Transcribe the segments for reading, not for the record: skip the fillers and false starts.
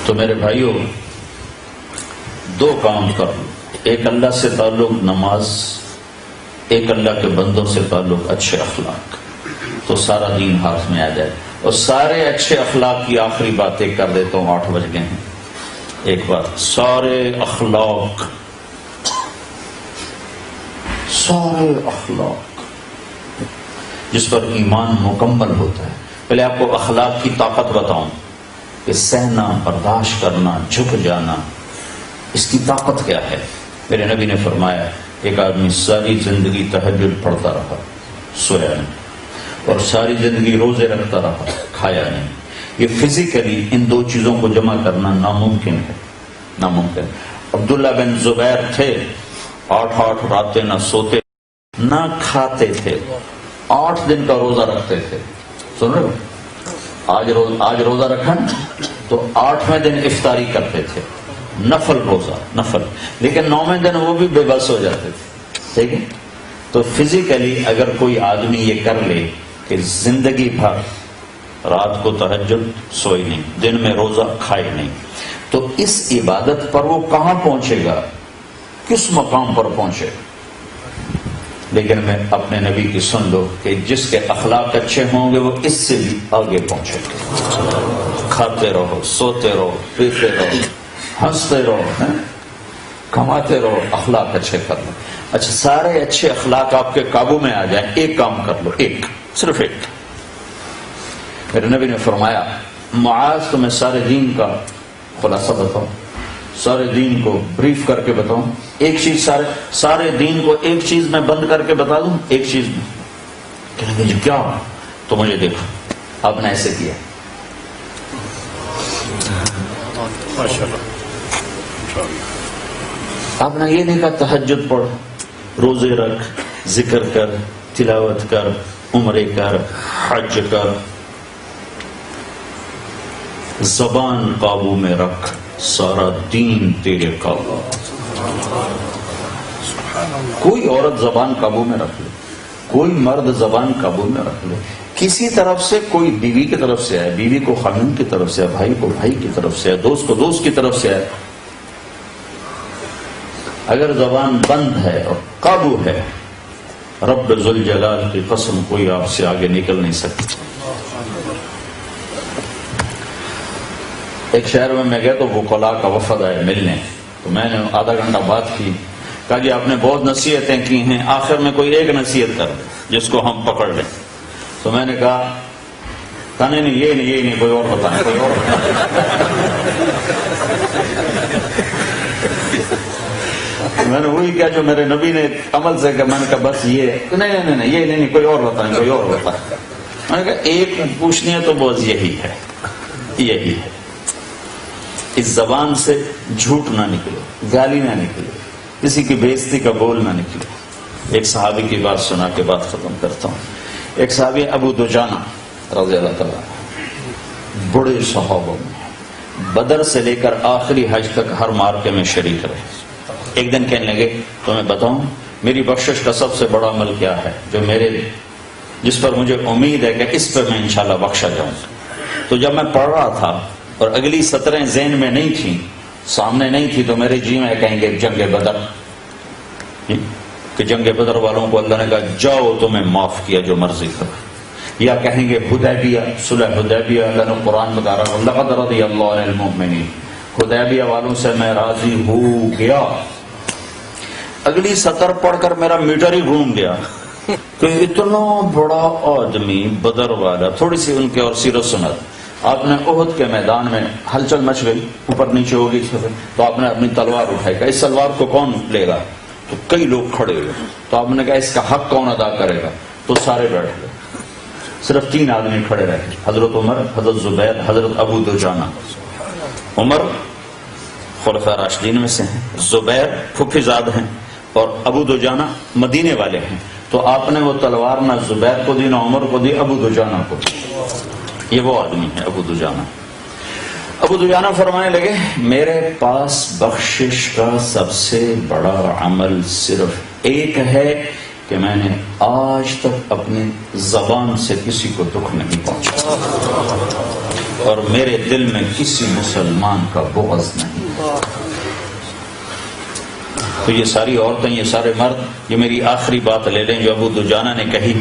تو میرے بھائیوں، دو کام کر لو، ایک اللہ سے تعلق نماز، ایک اللہ کے بندوں سے تعلق اچھے اخلاق، تو سارا دین ہاتھ میں آ جائے۔ اور سارے اچھے اخلاق کی آخری باتیں کر دیتا ہوں، 8 بج گئے ہیں۔ ایک بات، سارے اخلاق جس پر ایمان مکمل ہوتا ہے، پہلے آپ کو اخلاق کی طاقت بتاؤں کہ سہنا، برداشت کرنا، جھک جانا، اس کی طاقت کیا ہے۔ میرے نبی نے فرمایا، ایک آدمی ساری زندگی تہجد پڑھتا رہا، سویا نہیں، اور ساری زندگی روزے رکھتا رہا، کھایا نہیں، یہ فزیکلی ان دو چیزوں کو جمع کرنا ناممکن ہے، ناممکن۔ عبداللہ بن زبیر تھے، 8 راتیں نہ سوتے نہ کھاتے تھے، 8 دن کا روزہ رکھتے تھے۔ سن رہے ہو؟ آج روزہ رکھا تو 8ویں دن افطاری کرتے تھے، نفل روزہ، نفل، لیکن 9ویں دن وہ بھی بے بس ہو جاتے تھے، ٹھیک ہے۔ تو فزیکلی اگر کوئی آدمی یہ کر لے کہ زندگی بھر رات کو تہجد سوئی نہیں، دن میں روزہ کھائے نہیں، تو اس عبادت پر وہ کہاں پہنچے گا، کس مقام پر پہنچے گا۔ لیکن میں اپنے نبی کی سن لو کہ جس کے اخلاق اچھے ہوں گے وہ اس سے بھی آگے پہنچے گے۔ کھاتے رہو، سوتے رہو، پیتے رہو، ہنستے رہو، کماتے رہو، اخلاق اچھے کر لو۔ اچھا، سارے اچھے اخلاق آپ کے قابو میں آ جائیں، ایک کام کر لو، ایک، صرف ایک۔ میرے نبی نے فرمایا، معاذ تمہیں سارے دین کا خلاصہ بتاؤں، سارے دین کو بریف کر کے بتاؤں، ایک چیز، سارے دین کو ایک چیز میں بند کر کے بتا دوں، ایک چیز میں۔ کہنے لگے، جو کیا؟ تو مجھے دیکھو، آپ نے ایسے کیا، آپ نے یہ نہیں کہا تہجد پڑھ، روزے رکھ، ذکر کر، تلاوت کر، عمرے کر، حج کر، زبان قابو میں رکھ، سارا دین تیرے قابو۔ کوئی عورت زبان قابو میں رکھ لے، کوئی مرد زبان قابو میں رکھ لے، کسی طرف سے، کوئی بیوی کی طرف سے آئے، بیوی کو خامن کی طرف سے آئے، بھائی کو بھائی کی طرف سے آئے، دوست کو دوست کی طرف سے آئے، اگر زبان بند ہے اور قابو ہے، رب ذوالجلال کی قسم کوئی آپ سے آگے نکل نہیں سکتا۔ ایک شہر میں گیا تو وکلاء کا وفد آئے ملنے، تو میں نے آدھا گھنٹہ بات کی، کہا جی آپ نے بہت نصیحتیں کی ہیں، آخر میں کوئی ایک نصیحت کر جس کو ہم پکڑ لیں۔ تو میں نے کہا نہیں، یہ نہیں، کوئی اور بتائیں، کوئی اور میں نے وہی کیا جو میرے نبی نے عمل سے کہا، میں نے کہا بس یہ نہیں، یہ نہیں، کوئی اور بتائیں، کوئی اور بتائیں۔ میں نے کہا ایک پوچھنی ہے تو بس یہی ہے، یہی ہے، اس زبان سے جھوٹ نہ نکلے، گالی نہ نکلے، کسی کی بے عزتی کا بول نہ نکلے۔ ایک صحابی کی بات سنا کے بعد ختم کرتا ہوں۔ ایک صحابی ابو دجانہ رضی اللہ تعالیٰ، بڑے صحابہ میں، بدر سے لے کر آخری حج تک ہر مارکے میں شریک رہے۔ ایک دن کہنے لگے، تمہیں بتاؤں میری بخشش کا سب سے بڑا عمل کیا ہے، جس پر مجھے امید ہے کہ اس پر میں انشاءاللہ بخشا جاؤں۔ تو جب میں پڑھ رہا تھا اور اگلی سطریں ذہن میں نہیں تھیں، سامنے نہیں تھی، تو میرے جی میں کہیں گے جنگ بدر، کہ جنگ بدر والوں کو اللہ نے کہا جاؤ تمہیں معاف کیا جو مرضی کرو، یا کہیں گے حدیبیہ، صلح حدیبیہ، اللہ نے قرآن بتا رہا ہے لقد رضی اللہ عن المؤمنین، حدیبیہ والوں سے میں راضی ہو گیا۔ اگلی سطر پڑھ کر میرا میٹر ہی گھوم گیا کہ اتنا بڑا آدمی بدر والا، تھوڑی سی ان کی اور سیرت سنت۔ آپ نے احد کے میدان میں ہلچل مچ گئی، اوپر نیچے ہو گئی، تو آپ نے اپنی تلوار اٹھائی، کہ اس تلوار کو کون لے گا؟ تو کئی لوگ کھڑے ہوئے، تو آپ نے کہا اس کا حق کون ادا کرے گا؟ تو سارے بیٹھ گئے، صرف 3 آدمی کھڑے رہے، حضرت عمر، حضرت زبیر، حضرت ابو دجانہ۔ عمر خلفاء راشدین میں سے ہیں، زبیر پھپھی زاد ہیں، اور ابو دجانہ مدینے والے ہیں۔ تو آپ نے وہ تلوار نہ زبیر کو دی، نہ عمر کو دی، ابو دجانہ کو دی۔ یہ وہ آدمی ہے ابو دجانہ۔ ابو دجانہ فرمانے لگے، میرے پاس بخشش کا سب سے بڑا عمل صرف ایک ہے کہ میں نے آج تک اپنی زبان سے کسی کو دکھ نہیں پہنچا۔ اور میرے دل میں کسی مسلمان کا بغض نہیں۔ تو یہ ساری عورتیں، یہ سارے مرد، یہ میری آخری بات لے لیں جو ابو دجانہ نے کہی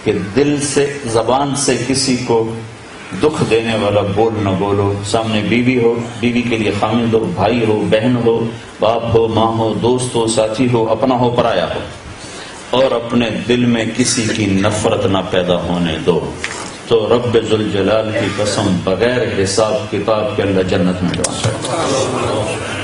کہ دل سے، زبان سے کسی کو دکھ دینے والا بول نہ بولو۔ سامنے بیوی ہو، بیوی کے لیے خامد ہو، بھائی ہو، بہن ہو، باپ ہو، ماں ہو، دوست ہو، ساتھی ہو، اپنا ہو، پرایا ہو، اور اپنے دل میں کسی کی نفرت نہ پیدا ہونے دو، تو رب ذوالجلال کی قسم بغیر حساب کتاب کے اللہ جنت میں ڈال۔